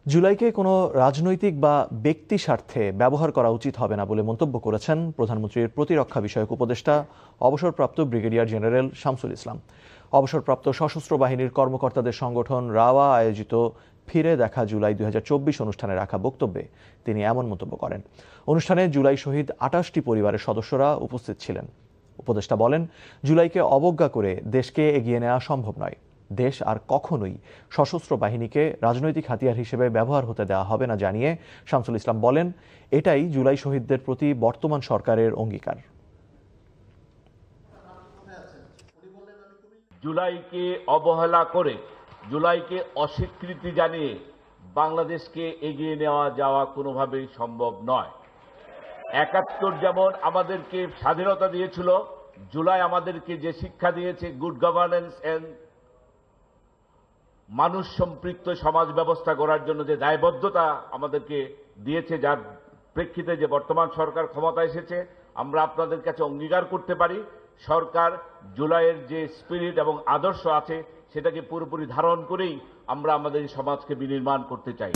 জুলাইকে কোনো রাজনৈতিক বা ব্যক্তি স্বার্থে ব্যবহার করা উচিত হবে না বলে মন্তব্য করেছেন প্রধানমন্ত্রীর প্রতিরক্ষা বিষয়ক উপদেষ্টা অবসরপ্রাপ্ত ব্রিগেডিয়ার জেনারেল শামসুল ইসলাম। অবসরপ্রাপ্ত সশস্ত্র বাহিনীর কর্মকর্তাদের সংগঠন রাওয়া আয়োজিত ফিরে দেখা জুলাই ২০২৪ অনুষ্ঠানে রাখা বক্তব্যে তিনি এমন মন্তব্য করেন। অনুষ্ঠানে জুলাই শহীদ ২৮টি পরিবারের সদস্যরা উপস্থিত ছিলেন। উপদেষ্টা বলেন, জুলাইকে অবজ্ঞা করে দেশকে এগিয়ে নেওয়া সম্ভব নয়। দেশ আর কখনোই সশস্ত্র বাহিনীকে রাজনৈতিক হাতিয়ার হিসেবে ব্যবহার হতে দেওয়া হবে না জানিয়ে শামসুল ইসলাম বলেন, এটাই জুলাই শহীদদের প্রতি বর্তমান সরকারের অঙ্গীকার। জুলাইকে অবহেলা করে, জুলাইকে অস্বীকৃতি জানিয়ে বাংলাদেশকে এগিয়ে নেওয়া যাওয়া কোনোভাবেই সম্ভব নয়। ৭১ যেমন আমাদেরকে স্বাধীনতা দিয়েছিল, জুলাই আমাদেরকে যে শিক্ষা দিয়েছে গুড গভর্নেন্স এন্ড মানুষ সম্পৃক্ত সমাজ ব্যবস্থা গড়ার জন্য যে দায়বদ্ধতা আমাদেরকে দিয়েছে, যার প্রেক্ষিতে যে বর্তমান সরকার ক্ষমতা এসেছে, আমরা আপনাদের কাছে অঙ্গীকার করতে পারি সরকার জুলাইয়ের যে স্পিরিট এবং আদর্শ আছে সেটাকে পুরোপুরি ধারণ করেই আমরা আমাদের সমাজকে বিনির্মাণ করতে চাই।